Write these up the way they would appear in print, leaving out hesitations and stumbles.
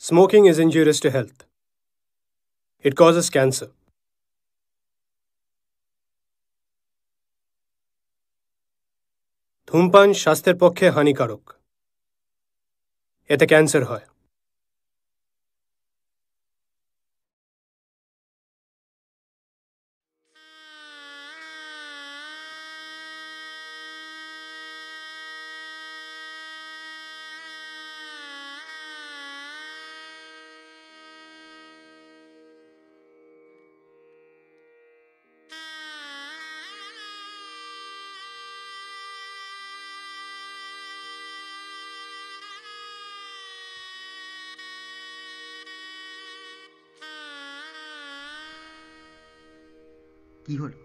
Smoking is injurious to health. It causes cancer. ধূমপান স্বাস্থ্যের পক্ষে হানিকারক। এতে ক্যান্সার হয়। কি হলো?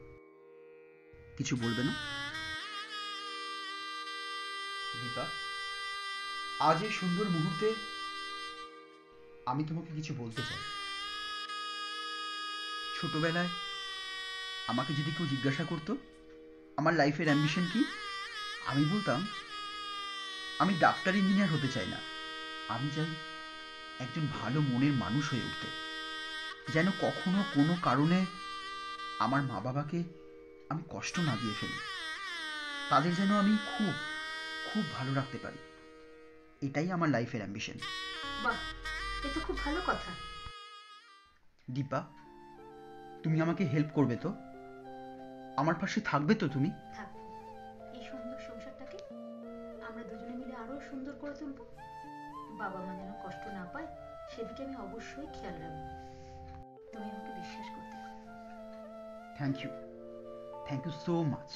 কিছু বলবে না? দীপা, আজ এই সুন্দর মুহূর্তে আমি তোমাকে কিছু বলতে চাই। ছোটবেলায় আমাকে যদি কেউ জিজ্ঞাসা করতো আমার লাইফের অ্যাম্বিশন কি, আমি বলতাম আমি ডাক্তার ইঞ্জিনিয়ার হতে চাই না, আমি চাই একজন ভালো মনের মানুষ হয়ে উঠতে, যেন কখনো কোনো কারণে আমার মা বাবাকে আমি কষ্ট না দিয়ে ফেলি, তাদের যেন আমি খুব খুব ভালো রাখতে পারি। এটাই আমার লাইফের অ্যাম্বিশন। বাহ, এটা খুব ভালো কথা। দীপা, তুমি আমাকে হেল্প করবে তো? আমার পাশে থাকবে তো তুমি? থাকবো। এই সুন্দর সংসারটাকে আমরা দুজনে মিলে আরো সুন্দর করে তুলবো। বাবা মা যেন কষ্ট না পায় সেদিকে আমি অবশ্যই খেয়াল রাখবো। তুমি আমাকে বিশ্বাস করতে পারো। Thank you so much.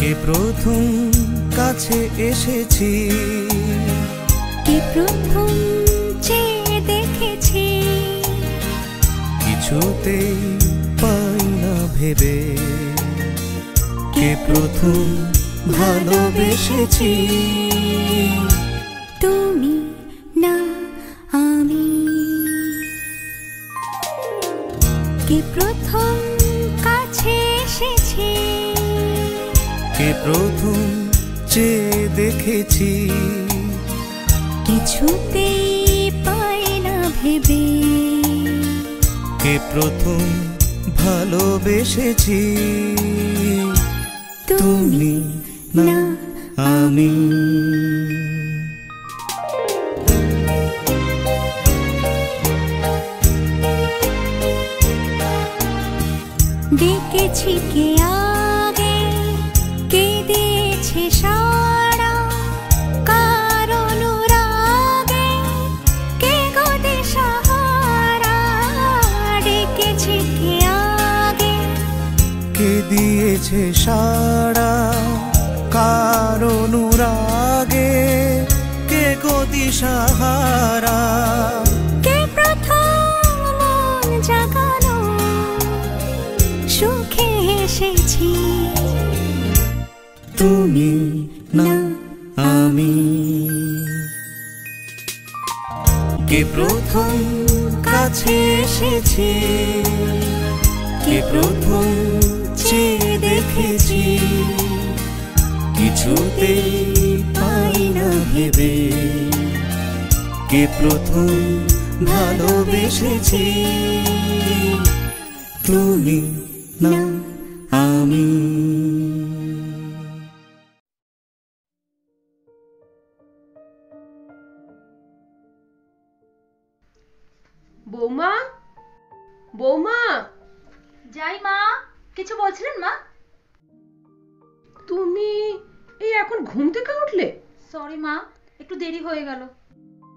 কে প্রথম কাছে এসেছি, কে প্রথম চেয়ে দেখেছি, কিছুতেই পাই না ভেবে, কে প্রথম ভালোবেসেছি, তুমি না আমি। কে প্রথম কাছে এসেছি, কে প্রথম চেয়ে দেখেছি, কিছুতেই পাই না ভেবে, কে প্রথম ভালোবেসেছি, তুমি না আমি। দেখেছি কে আগে, কে দিয়েছে সাড়া, কার অনুরাগে কে গো দিশাহারা। ডেকেছি কে আগে, কে দিয়েছে সাড়া, কার অনুরাগে কে গো দিশাহারা। কে প্রথম মন জাগানো, সুখে এসেছি, তুমি না আমি। কে প্রথম কাছে এসেছি, কে প্রথম চেয়ে দেখেছি, কিছুতেই পাই না ভেবে, কে প্রথম ভালোবেসেছি, তুমি না আমি। বৌমা, বৌমা। যাই মা, কিছু বলছিলেন মা? তুমি এই এখন ঘুম থেকে উঠলে? সরি মা, একটু দেরি হয়ে গেল।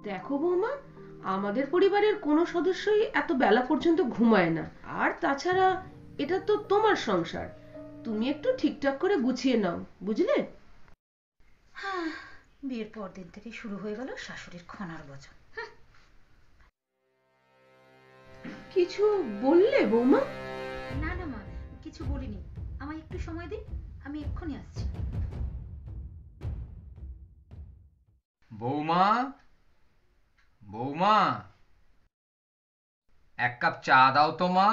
দেখো বৌমা, আমাদের পরিবারের কোনো সদস্যই এত বেলা পর্যন্ত ঘুমায় না, আর তাছাড়া এটা তো তোমার সংসার, তুমি একটু ঠিকঠাক করে গুছিয়ে নাও, বুঝলে? হ্যাঁ, বিয়ের পর দিন থেকে শুরু হয়ে গেল শাশুড়ির খনার বচন। কিছু বললে বৌমা? না না মা, কিছু বলিনি। আমায় একটু সময় দিন, আমি এক্ষুনি আসছি। বৌমা, বৌমা, এক কাপ চা দাও তো মা।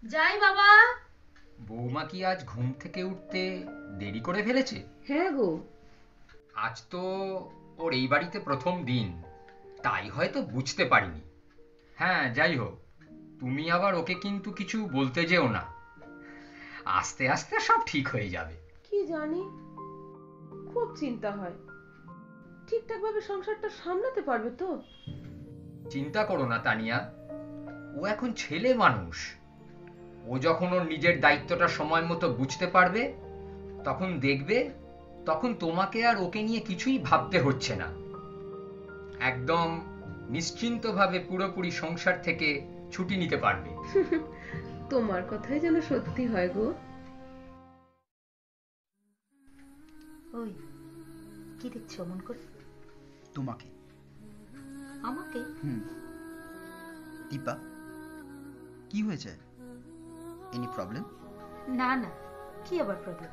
যাই বাবা। বৌমা কি আজ ঘুম থেকে উঠতে দেরি করে ফেলেছে? হ্যাঁ গো, আজ তো ওর এই বাড়িতে প্রথম দিন, তাই হয়তো বুঝতে পারিনি। হ্যাঁ, যাই হোক, তুমি আবার ওকে কিন্তু কিছু বলতে যেও না, আস্তে আস্তে সব ঠিক হয়ে যাবে। কি জানি, খুব চিন্তা হয়। ঠিকঠাক ভাবে সংসারটা সামলাতে পারবে তো? চিন্তা করো না তানিয়া, ও এখন ছেলে মানুষ। ও যখন ওর নিজের দায়িত্বটা সময় মতো বুঝতে পারবে, তখন দেখবে তখন তোমাকে আর ওকে নিয়ে কিছুই ভাবতে হচ্ছে না। একদম নিশ্চিন্তভাবে পুরোপুরি সংসার থেকে ছুটি নিতে পারবে। তোমার কথাই যেন সত্যি হয় গো। ওই কি দেখছো অমন করে? তোমাকে। আমাকে? দীপা, কি হয়েছে? Any problem? না না, কি আবার প্রবলেম?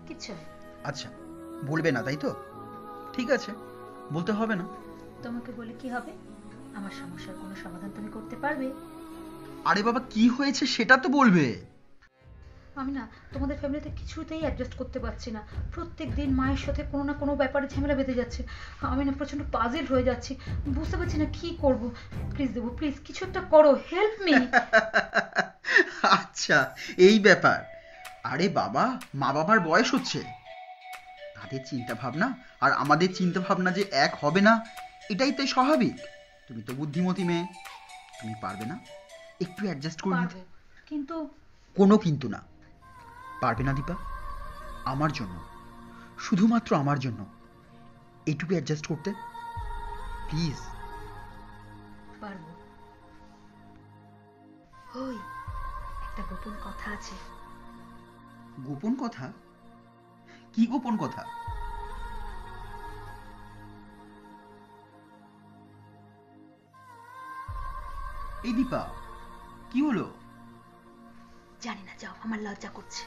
কিচ্ছু না। আচ্ছা, বলবে না তাই তো? ঠিক আছে, বলতে হবে না। তোমাকে বলে কি হবে? আমার সমস্যার কোনো সমাধান তুমি করতে পারবে? আরে বাবা, কি হয়েছে সেটা তো বলবে। আমি না তোমাদের ফ্যামিলিতে কিছুতেই অ্যাডজাস্ট করতে পারছি না। প্রত্যেক দিন মায়ের সাথে কোনো না কোনো ব্যাপারে ঝামেলা বেঁধে যাচ্ছে। আমি না প্রচন্ড পাজল হয়ে যাচ্ছি, বুঝতে পারছি না কি করব। প্লিজ দেবু, প্লিজ কিছু একটা করো, হেল্প মি। আচ্ছা, এই ব্যাপার। আরে বাবা, মা বাবার বয়স হচ্ছে, তাদের চিন্তা ভাবনা আর আমাদের চিন্তা ভাবনা যে এক হবে না, এটাই তাই স্বাভাবিক। তুমি তো বুদ্ধিমতী মেয়ে, তুমি পারবে না একটু অ্যাডজাস্ট করে নিতে? কিন্তু কোনো কিন্তু না। পারবে না দীপা? আমার জন্য, শুধুমাত্র আমার জন্য এইটুকু অ্যাডজাস্ট করতে প্লিজ। পারবো। ওই একটা গোপন কথা আছে। গোপন কথা? কি গোপন কথা? এই দীপা, কি হলো? জানি না, যাও, আমার লজ্জা করছে।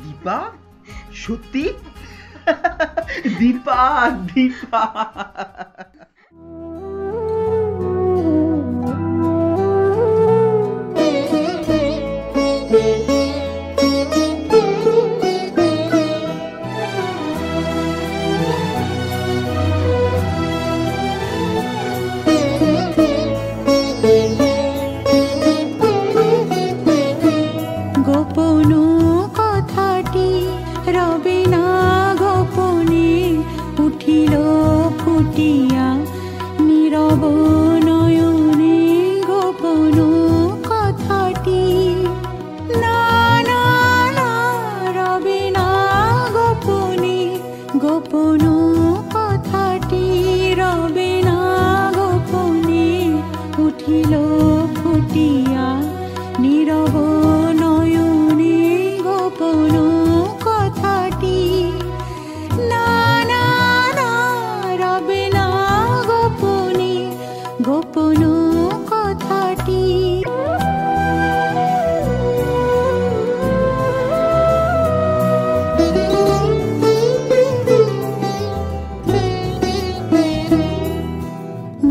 দীপা, সত্যি? দীপা, দীপা। গোপন কথাটি রবে না গোপনে, উঠিল ফুটিয়া নীরব নয়নে। গোপন কথাটি না না না রবে না গোপনে, গোপন কথাটি রবে না গোপনে, উঠিল ফুটিয়া নীরব নয়নে। গোপন কথাটি না না না রবে না গোপনে, গোপন কথাটি।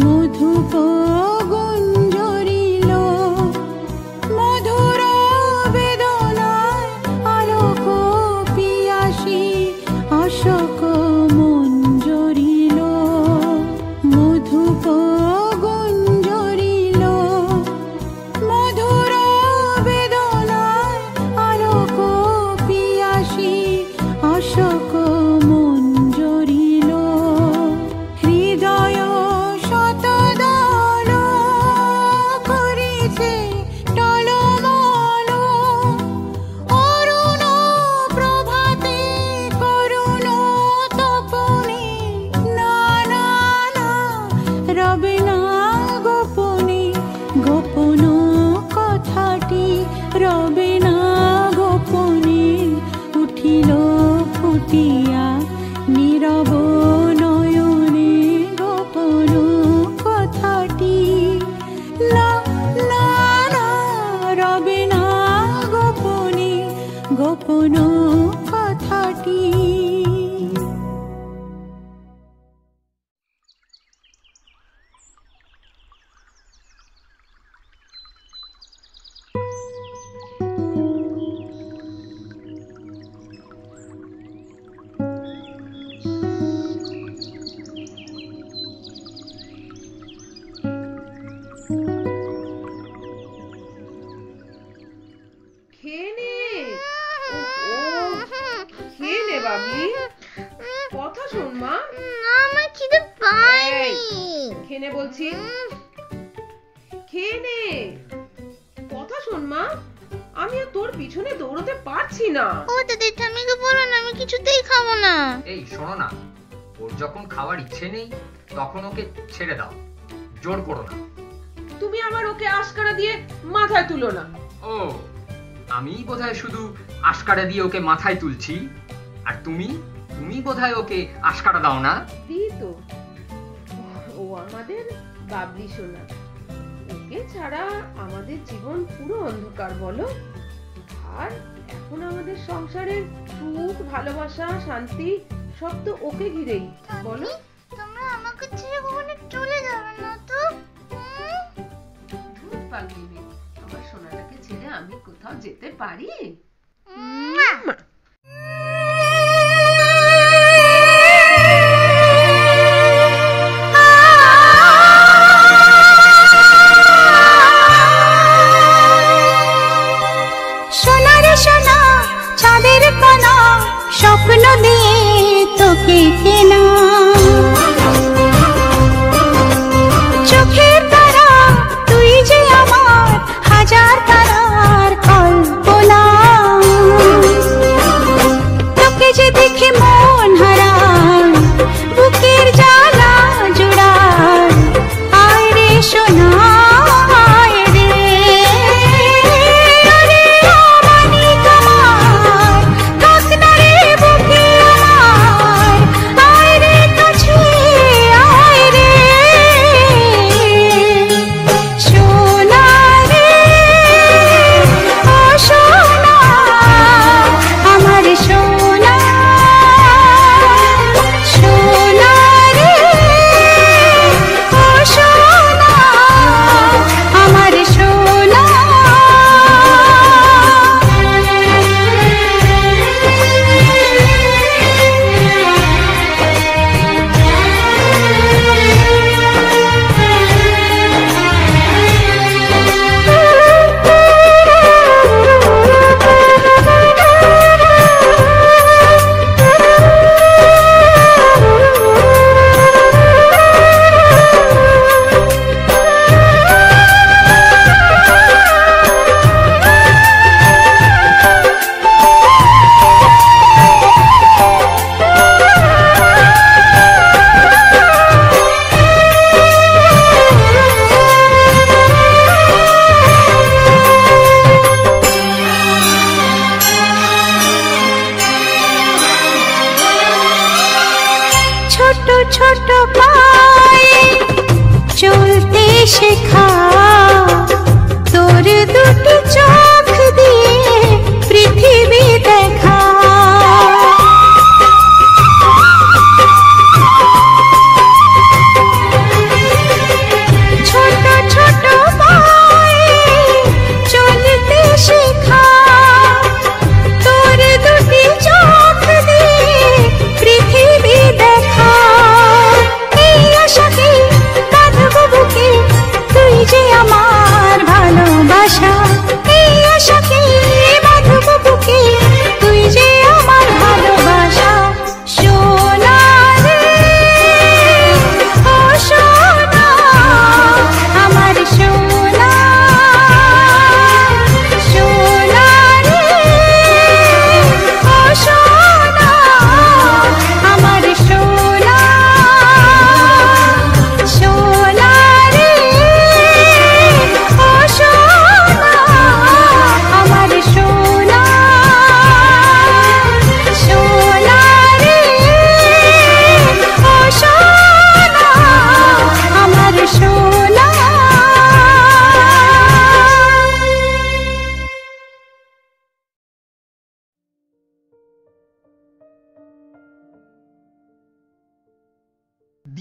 মধুপ গুঞ্জরিল মধুর বেদনায়, আলোক পিয়াসী অশোক মঞ্জরিল। মধুপ গুঞ্জরিল মধুর বেদনায়, আলোক পিয়াসী অশোক মঞ্জরিল। হৃদয় শতদল করিছে টলমল, অরুণ প্রভাতে করুণ তপনে। না না না রবে না গোপনে, গোপন কথাটি রবে না গোপনে, উঠিল ফুটিয়া নীরব নয়নে। গোপন কথাটি না না না রবে না গোপনে, গোপন শোনো কথাটি। কথা শোন মা। আমার খিদে পায়নি। খেয়ে বলছি, খেয়ে নে। কথা শোন মা, আমি আর তোর পিছনে দৌড়তে পারছি না। ও দাদি ঠাম্মিকে বলো না, আমি কিছুতেই খাবো না। এই শোনো না, ওর যখন খাওয়ার ইচ্ছে নেই তখন ওকে ছেড়ে দাও, জোর করো না। তুমি আবার ওকে আশকারা দিয়ে মাথায় তুলো না। ও, আমি বোধহয় শুধু আশকারা দিয়ে ওকে মাথায় তুলছি, আর তুমি বোধহয় ওকে আশকারা দাও না। দি তো, ও আমাদের বাবলি সোনা, ওকে ছাড়া আমাদের জীবন পুরো অন্ধকার বলো। আর এখন আমাদের সংসারের সুখ, ভালোবাসা, শান্তি সব তো ওকে ঘিরেই বলো। তোমরা আমাকে ছেড়ে কখনো চলে যাবে না তো? ধুর পাগলি মেয়ে, আমার সোনাটাকে ছেড়ে আমি কোথাও যেতে পারি? স্বপ্ন দিয়ে তোকে কেনা, চোখের তারা তুই যে আমার হাজার তারার কল্পনা। তোকে যে দেখে মন হারায়, বুকের জ্বালা জোড়ায়, আয় রে সোনা আয় রে। ছোট পায়ে চলতে শেখা, তোর দুটি চোখ দিয়ে পৃথিবী দেখা। ছোট ছোট পায়ে চলতে শেখা, তোর দুটি চোখ দিয়ে পৃথিবী দেখা। এই আশাকে কাঁদবো বুকে, তুই যে আমার ভালোবাসা। এই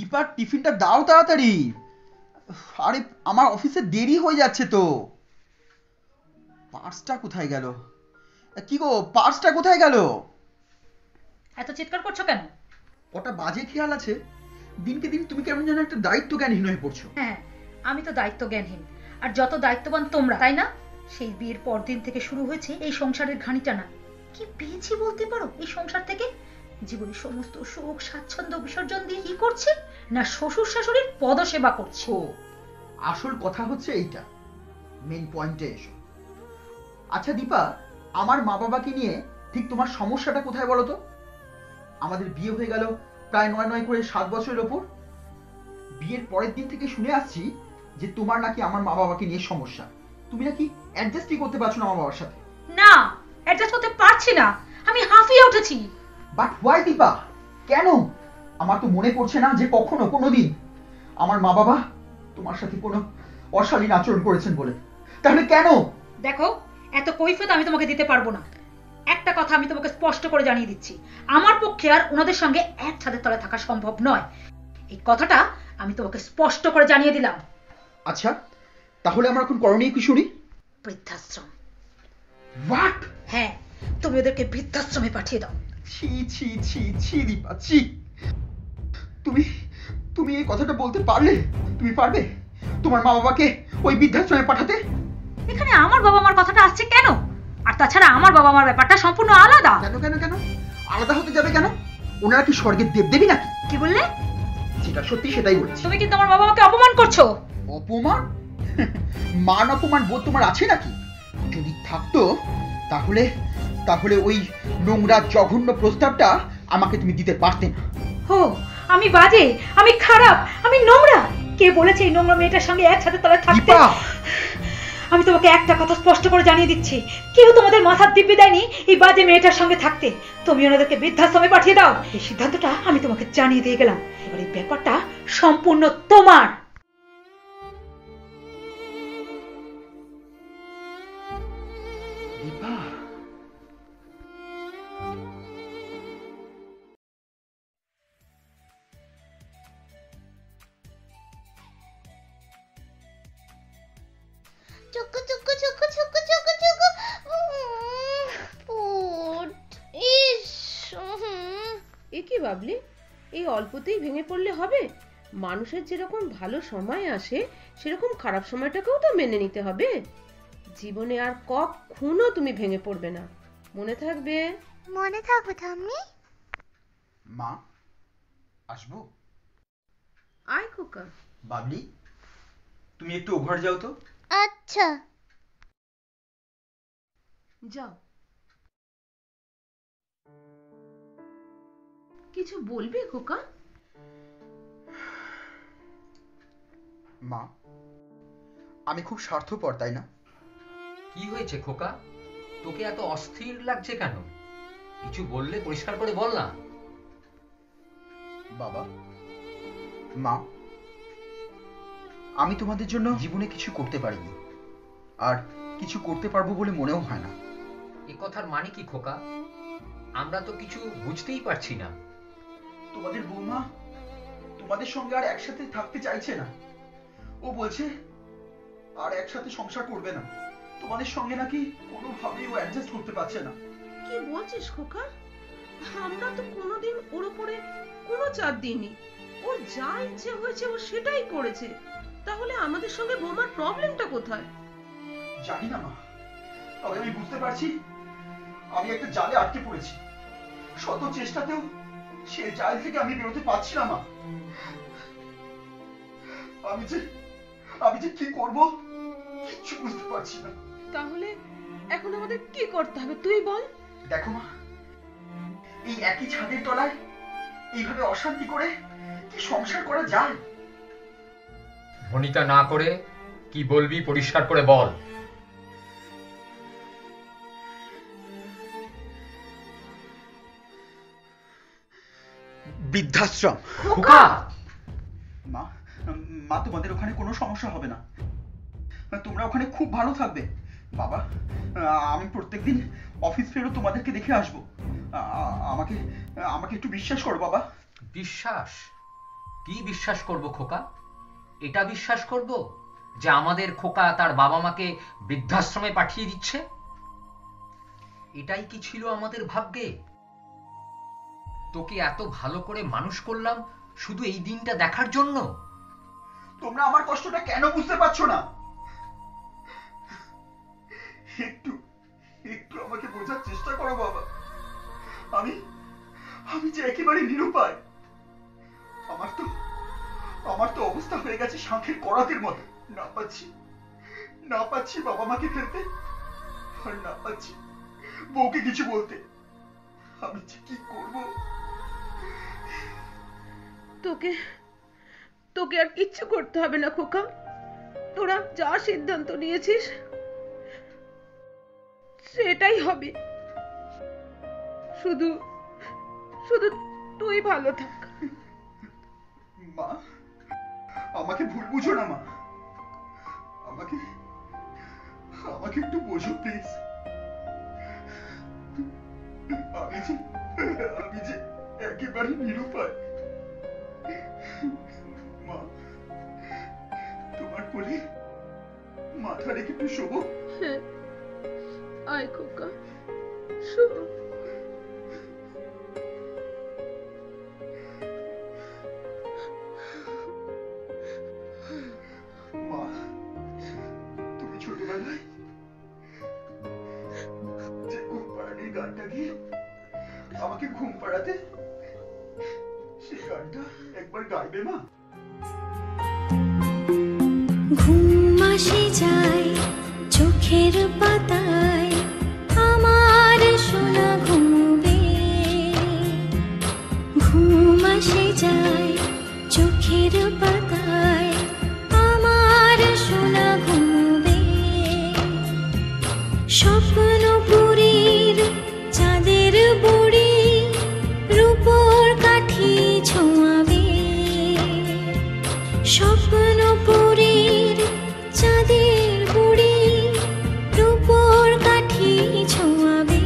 দীপা, টিফিনটা দাও তাড়াতাড়ি। আরে আমার অফিসে দেরি হয়ে যাচ্ছে তো। পার্সটা কোথায় গেল? কি গো, পার্সটা কোথায় গেল? এত চিৎকার করছো কেন? ওটা বাজে খেয়াল আছে। দিনকে দিন তুমি কেমন যেন একটা দায়িত্ব জ্ঞানহীন হয়ে পড়ছো। হ্যাঁ, আমি তো দায়িত্ব জ্ঞানহীন, আর যত দায়িত্ববান তোমরা, তাই না? সেই বিয়ের পরদিন থেকে শুরু হয়েছে এই সংসারের ঘানি টানা। কি পেয়েছি বলতে পারো এই সংসার থেকে? জীবনের সমস্ত সুখ স্বাচ্ছন্দ্য বিসর্জন দিয়ে কি করছি না শ্বশুর শাশুড়ির পদসেবা করছি। ও, আসল কথা হচ্ছে এইটা। মেইন পয়েন্টে এসো। আচ্ছা দীপা, আমার মা বাবাকে নিয়ে ঠিক তোমার সমস্যাটা কোথায় বলো তো? আমাদের বিয়ে হয়ে গেল প্রায় 9 করে 7 বছরের ওপর। বিয়ের পরের দিন থেকে শুনে আসছি যে তোমার নাকি আমার মা বাবাকে নিয়ে সমস্যা। তুমি নাকি অ্যাডজাস্টই করতে পারছো না আমার বাবার সাথে। না, অ্যাডজাস্ট করতে পারছি না, আমি হাঁফিয়ে উঠেছি। But why Dipa? কেন? আমার তো মনে পড়ছে না যে কখনো কোনোদিন আমার মা বাবা তোমার সাথে কোনো অশালীন আচরণ করেছেন বলে। তাহলে কেন? দেখো, এত কৈফিয়ত আমি তোমাকে দিতে পারবো না। একটা কথা আমি তোমাকে স্পষ্ট করে জানিয়ে দিচ্ছি, আমার পক্ষে আর ওনাদের সঙ্গে এক ছাদের তলায় থাকা সম্ভব নয়। এই কথাটা আমি তোমাকে স্পষ্ট করে জানিয়ে দিলাম। আচ্ছা, তাহলে আমার এখন করণীয় কি শুনি? বৃদ্ধাশ্রম। হোয়াট? হ্যাঁ, তুমি ওদেরকে বৃদ্ধাশ্রমে পাঠিয়ে দাও। ছি ছি ছি ছি দীপা, ছি। তুমি এই কথাটা বলতে পারলে? তুমি পারবে তোমার মা বাবাকে ওই বৃদ্ধাশ্রমে পাঠাতে? এখানে আমার বাবা মার কথাটা আসছে কেন? আর তাছাড়া আমার বাবা মার ব্যাপারটা সম্পূর্ণ আলাদা। কেন কেন কেন আলাদা হতে যাবে কেন? ওনারা কি স্বর্গের দেবদেবী নাকি? কি বললে? যেটা সত্যি সেটাই বলছি। তুমি কিন্তু আমার বাবা মাকে অপমান করছো। অপমান? মান অপমান বোধ তোমার আছে নাকি? যদি থাকতো তাহলে ওই নোংরা জঘন্য প্রস্তাবটা আমাকে তুমি দিতে পারতে না। হো, আমি বাজে, আমি খারাপ, আমি নোংরা? কে বলেছে এই নোংরা মেয়েটার সঙ্গে একসাথে তলায় থাকতে? আমি তোমাকে একটা কথা স্পষ্ট করে জানিয়ে দিচ্ছি, কেউ তোমাদের মাথার দিব্যি দেয়নি এই বাজে মেয়েটার সঙ্গে থাকতে। তুমি ওনাদেরকে বৃদ্ধাশ্রমে পাঠিয়ে দাও। এই সিদ্ধান্তটা আমি তোমাকে জানিয়ে দিয়ে গেলাম। এবার এই ব্যাপারটা সম্পূর্ণ তোমার। চুকু চুকু চুকু চুকু চুকু চুকু। পুট ইস। এ কি বাবলি, এই অল্পতেই ভেঙে পড়লে হবে? মানুষের যেরকম ভালো সময় আসে সেরকম খারাপ সময়টাকেও তো মেনে নিতে হবে। জীবনে আর কখনো তুমি ভেঙে পড়বে না, মনে থাকবে। মনে থাকবে ঠাম্মি। মা, আসবো? আয় খোকা। বাবলি, তুমি একটু ওভার যাও তো। আচ্ছা। যাও। কিছু বলবে খোকা? মা, আমি খুব স্বার্থপর, তাই না? কি হয়েছে খোকা? তোকে এত অস্থির লাগছে কেন? কিছু বললে পরিষ্কার করে বল না। বাবা, মা, আমি তোমাদের জন্য জীবনে কিছু করতে পারিনি, আর কিছু করতে পারবো বলে মনেও হয় না। এ কথার মানে কি খোকা? আমরা তো কিছু বুঝতেই পারছি না। তোমাদের বৌমা তোমাদের সঙ্গে আর একসাথে থাকতে চাইছে না। ও বলছে আর একসাথে সংসার করবে না। তোমাদের সঙ্গে নাকি কোনোভাবেই ও অ্যাডজাস্ট করতে পারছে না। কি বলছিস খোকা? আমরা তো কোনোদিন ওর উপরে কোনো চাপ দিইনি। ওর যা ইচ্ছে হয়েছে ও সেটাই করেছে। তাহলে আমাদের সঙ্গে বৌমার প্রবলেমটা কোথায়? জানি না মা, তবে আমি বুঝতে পারছি আমি একটা জালে আটকে পড়েছি। শত চেষ্টাতেও সে জাল থেকে আমি বেরোতে পারছি না মা। আমি যে কি করব কিচ্ছু বুঝতে পারছি না। তাহলে এখন আমাদের কি করতে হবে তুই বল। দেখো মা, এই একই ছাদের তলায় এইভাবে অশান্তি করে কি সংসার করা যায়? ভনিতা না করে কি বলবি পরিষ্কার করে বল। বৃদ্ধাশ্রম। খোকা! মা, তোমাদের ওখানে কোনো সমস্যা হবে না। তোমরা ওখানে খুব ভালো থাকবে। বাবা, আমি প্রত্যেকদিন অফিস ফেরো তোমাদেরকে দেখে আসবো। আমাকে একটু বিশ্বাস করো বাবা। বিশ্বাস? কি বিশ্বাস করব খোকা? এটা বিশ্বাস করব যে আমাদের খোকা তার বাবা মাকে বৃদ্ধাশ্রমে পাঠিয়ে দিচ্ছে? এটাই কি ছিল আমাদের ভাগ্যে? তোকে এত ভালো করে মানুষ করলাম শুধু এই দিনটা দেখার জন্য? তোমরা আমার কষ্টটা কেন বুঝতে পারছো না? একটু একটু আমাকে বোঝার চেষ্টা করো বাবা। আমি যে একেবারে নিরুপায়। আমার তো অবস্থা হয়ে গেছে শাঁখের করাতের মতো। না পাচ্ছি বাবা মাকে ফেলতে, আর না পাচ্ছি বউকে কিছু বলতে। আমি যে কি করবো? তোকে আর কিচ্ছু করতে হবে না খোকা। তোরা যা সিদ্ধান্ত নিয়েছিস সেটাই হবে। শুধু তুই ভালো থাক। মা, আমাকে ভুল বুঝো না মা। আমাকে একটু বোঝো প্লিজ। আমি যে একেবারে নিরুপায়। মা, তোমার কোলে মাথা রেখে একটু শোবো? হ্যাঁ, আয় খোকা, শো। মা, তুমি ছোটবেলায় যে ঘুম পাড়ানির গানটা গিয়ে আমাকে ঘুম পাড়াতে, সেই গানটা একবার গাইবে মা? ঘুম আসে যায় চোখের পাতায়, আমার সোনা ঘুমবে। ঘুম আসে যায় চোখের পাতায়, আমার সোনা ঘুমবে। স্বপ্নপুরীর চাঁদের বুড়ি রূপোর কাঠি ছোঁয়াবে। স্বপ্নপুরীর চাঁদের বুড়ি রূপোর কাঠি ছোঁয়াবে।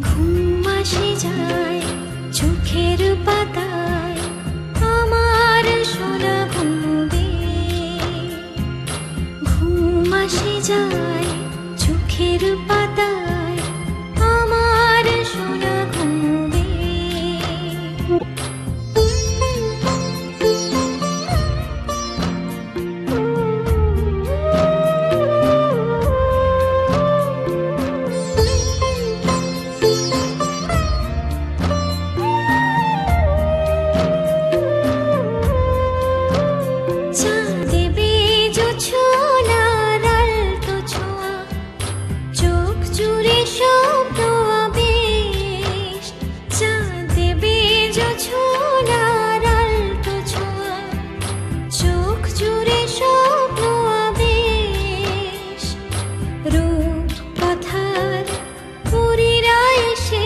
ঘুম আসে যায় চোখের পাতায়, আমার সোনা ঘুমবে। ঘুম আসে যায় চোখের পাতায়, আমার সোনা ঘুমবে। চাঁদে বেজো ছোনার আলতো ছোঁয়া, চোখ জুড়ে স্বপ্ন আবেশ। চাঁদে বেজো ছোনার আলতো ছোঁয়া, চোখ জুড়ে স্বপ্ন আবেশ। রূপ কথার পুরীরা এসে,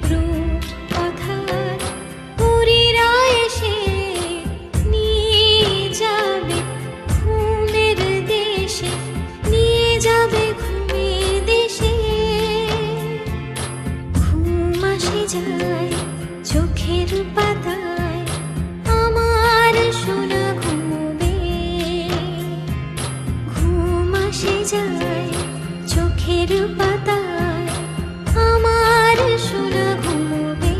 রূপ কথার পুরীরা এসে নিয়ে যাবে ঘুমের দেশে, নিয়ে যাবে ঘুমের দেশে। ঘুম আসে যায় চোখের পাতায়, আমার সোনা ঘুমবে। ঘুম আসে যায় চোখের পাতায়, আমার সোনা ঘুমবে।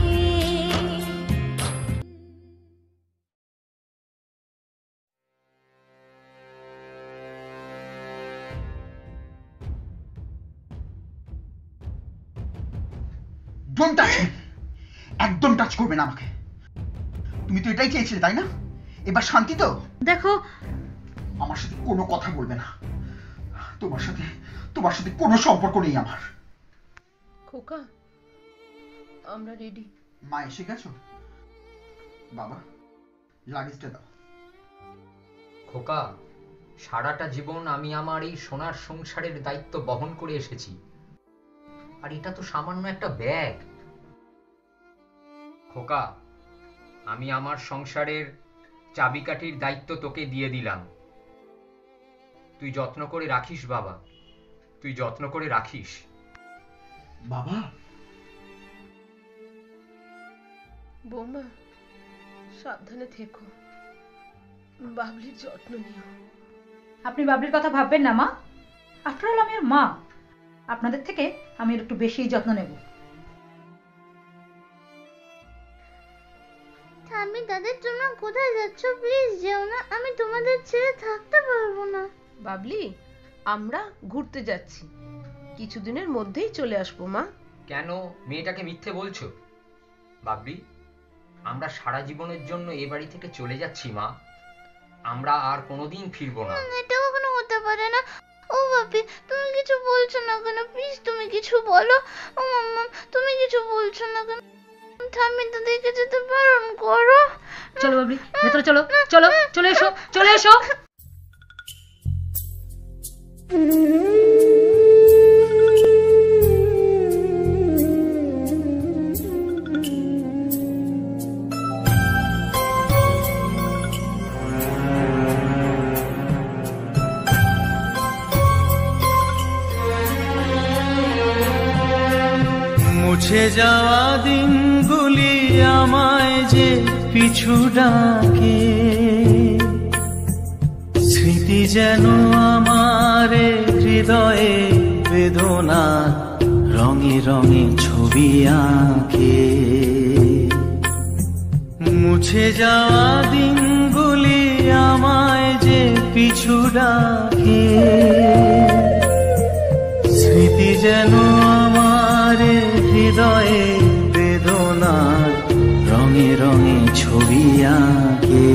Don't touch me. একদম টাচ করবে না আমাকে। তুমি তো এটাই চেয়েছিলে তাই না? এবার শান্তি তো? দেখো, আমার সাথে কোনো কথা বলবে না। তোমার সাথে কোনো সম্পর্ক নেই আমার। খোকা, আমরা রেডি। মা এসে গেছো? বাবা, লাগেজটা দাও। খোকা, সারাটা জীবন আমি আমার এই সোনার সংসারের দায়িত্ব বহন করে এসেছি, আর এটা তো সামান্য একটা ব্যাগ। খোকা, আমি আমার সংসারের চাবিকাঠির দায়িত্ব তোকে দিয়ে দিলাম। তুই যত্ন করে রাখিস বাবা, তুই যত্ন করে রাখিস। বাবা, বৌমা, সাবধানে থেকো, বাবলির যত্ন নিও। আপনি বাবলির কথা ভাববেন না মা, আফটার অল আমি ওর মা। আপনাদের থেকে আমি একটু বেশি যত্ন নেব। ঠাম্মি দাদার জন্য কোথায় যাচ্ছ? প্লিজ যেও না, আমি তোমাদের ছেড়ে থাকতে পারবো না। বাবলি, আমরা ঘুরতে যাচ্ছি, কিছুদিনের মধ্যেই চলে আসবো মা। কেন মেয়েটাকে মিথ্যে বলছো? বাবলি, আমরা সারা জীবনের জন্য এ বাড়ি থেকে চলে যাচ্ছি মা, আমরা আর কোনোদিন ফিরবো না। এটা কখনো হতে পারে না। ও বাপি, তুমি কিছু বলছো না কেন? প্লিজ তুমি কিছু বলো। ও মাম্মা, তুমি কিছু বলছো না কেন? ঠাম্মি দাদিকে যেতে বারণ করো। চলো বাবলি, ভেতরে চলো, চলো, চলে এসো, চলে এসো। মুছে যাওয়া দিনগুলি আমায় যে পিছু ডাকে, স্মৃতি যেন আমার হৃদয়ে বেদনা রঙে রঙে ছবি আঁকে। মুছে যাওয়া দিনগুলি আমায় যে পিছু ডাকে, স্মৃতি যেন আমার হৃদয়ে বেদনা রঙে রঙে ছবি আঁকে।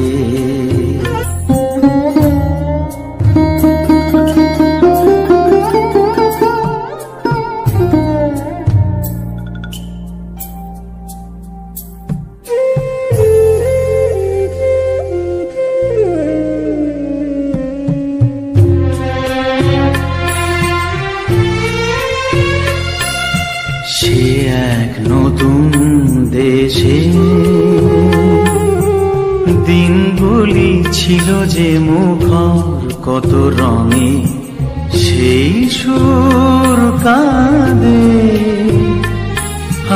সে এক নতুন দেশে দিনগুলি ছিল যে মুখর কত রঙে, সেই সুর কাঁদে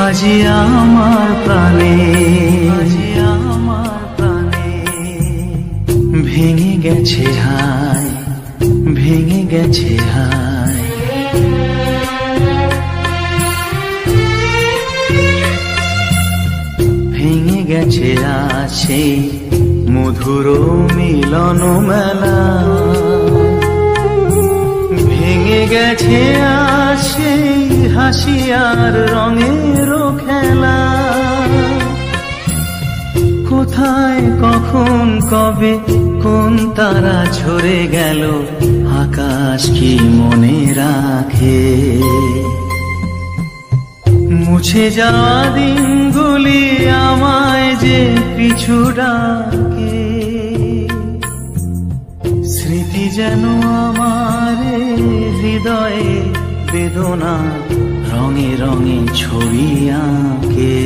আজি আমার প্রাণে, আজি আমার প্রাণে। ভেঙে গেছে হায়, ভেঙে গেছে হায়, ভেঙে গেছে আছে মধুর মিলন মেলা, ভেঙে গেছে আছে হাসি আর রঙের খেলা। কোথায় কখন কবে কোন তারা ঝরে গেল, আকাশ কি মনে রাখে? মুছে যাওয়া দিনগুলি আমায় যে পিছু ডাকে, স্মৃতি যেন আমার হৃদয়ে বেদনা রঙে রঙে ছবি আঁকে।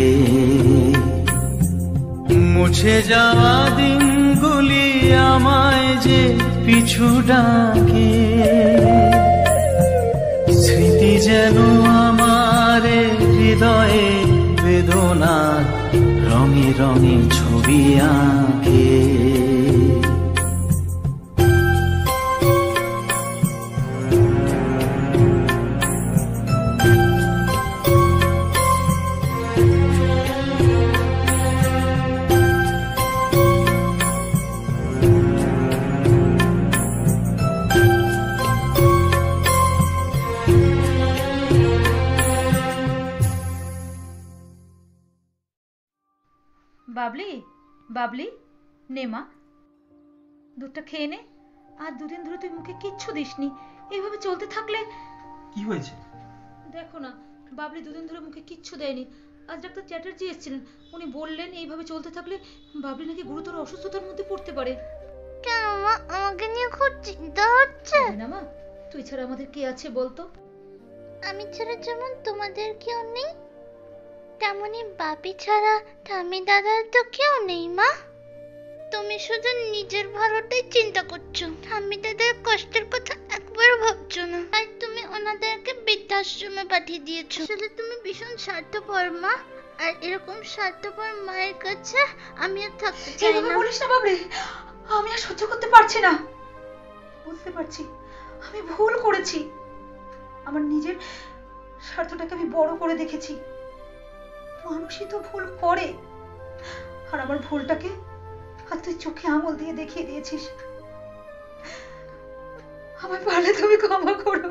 মুছে যাওয়া দিনগুলি আমায় যে পিছু ডাকে, স্মৃতি যেন আমার হৃদয়ে বেদনা রঙে রঙে ছবি আঁকে। বাবলি, বাবলি, নে মা, দুধটা খেয়ে নে। আর দুদিন ধরে তুই মুখে কিচ্ছু দিসনি, এইভাবে চলতে থাকলে। কি হয়েছে? দেখো না, বাবলি দুদিন ধরে মুখে কিচ্ছু দেয়নি। আজ ডাক্তার চ্যাটার্জি এসেছিলেন, উনি বললেন এইভাবে চলতে থাকলে বাবলি নাকি গুরুতর অসুস্থতার মধ্যে পড়তে পারে। কেন মা, আমাকে নিয়ে খুব চিন্তা হচ্ছে? না মা, তুই ছাড়া আমাদের কে আছে বলতো? আমি ছাড়া যেমন তোমাদের কেউ নেই, তেমনই বাপি ছাড়া ঠাম্মি দাদার তো কেউ নেই মা। তুমি শুধু নিজের ভালোটাই চিন্তা করছো, ঠাম্মি দাদার কষ্টের কথা একবারও ভাবছো না। আর তুমি ওনাদেরকে বৃদ্ধাশ্রমে পাঠিয়ে দিয়েছো। আসলে তুমি ভীষণ স্বার্থপর মা। আর এরকম স্বার্থপর মায়ের কাছে আমি আর থাকতে চাই না। বলিস না বাবরে, আমি আর সহ্য করতে পারছি না। বুঝতে পারছি আমি ভুল করেছি, আমার নিজের স্বার্থটাকে আমি বড় করে দেখেছি। মানুষই তো ভুল করে, আর আমার ভুলটাকে আর তুই চোখে আঙুল দিয়ে দেখিয়ে দিয়েছিস। আমায় পারলে তুমি ক্ষমা করো।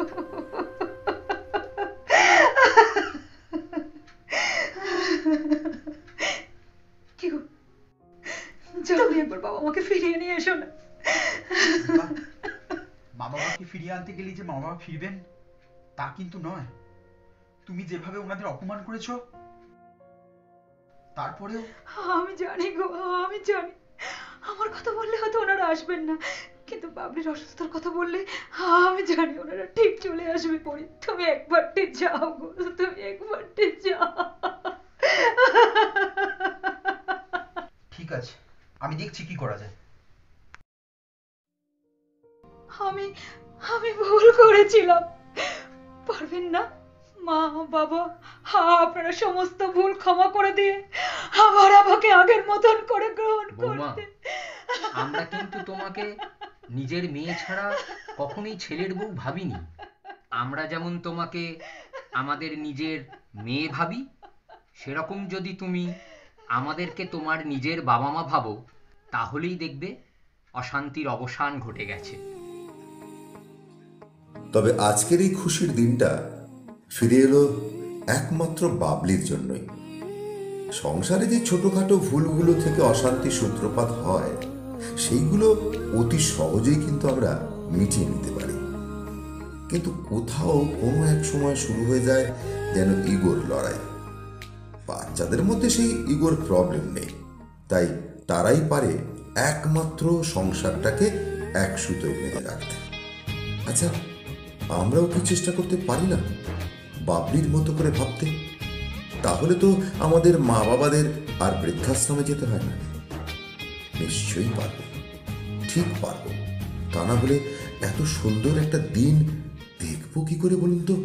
কি গো, তুমি একবার বাবা মাকে ফিরিয়ে নিয়ে এসো না। মা বাবাকে ফিরিয়ে আনতে গেলে যে মা বাবা ফিরবেন তা কিন্তু নয়। তুমি যেভাবে ওনাদের অপমান করেছো, তারপরেও। আমি জানি গো, আমি জানি আমার কথা বললে হয়তো ওনারা আসবেন না, কিন্তু বাবলির অসুস্থতার কথা বললে আমি জানি ওনারা ঠিক চলে আসবে। পড়ি, তুমি একবারটি যাও গো, তুমি একবারটি যাও। ঠিক আছে, আমি দেখছি কি করা যায়। আমি ভুল করেছিলাম। পারবেন না মা বাবা আপনারা সমস্ত ভুল ক্ষমা করে দিয়ে আবার আমাকে আগের মতন করে গ্রহণ করতে। আমরা কিন্তু তোমাকে নিজের মেয়ে ছাড়া কখনোই ছেলের বউ ভাবিনি। আমরা যেমন তোমাকে আমাদের নিজের মেয়ে ভাবি, সেরকম যদি তুমি আমাদেরকে তোমার নিজের বাবা মা ভাবো, তাহলেই দেখবে অশান্তির অবসান ঘটে গেছে। তবে আজকের এই খুশির দিনটা ফিরে এলো একমাত্র বাবলির জন্যই। সংসারে যে ছোটখাটো ভুলগুলো থেকে অশান্তির সূত্রপাত হয়, সেইগুলো অতি সহজেই কিন্তু আমরা মিটিয়ে নিতে পারি। কিন্তু কোথাও কোনো এক সময় শুরু হয়ে যায় যেন ইগোর লড়াই। বাচ্চাদের মধ্যে সেই ইগোর প্রবলেম নেই, তাই তারাই পারে একমাত্র সংসারটাকে এক সুতোয় বেঁধে রাখতে। আচ্ছা, আমরাও কি চেষ্টা করতে পারি না বাবলির মতো করে ভাবতে? তাহলে তো আমাদের মা বাবাদের আর বৃদ্ধাশ্রমে যেতে হয় না। নিশ্চয়ই পারবো, ঠিক পারবো। তা না হলে এত সুন্দর একটা দিন দেখবো কি করে বলুন তো?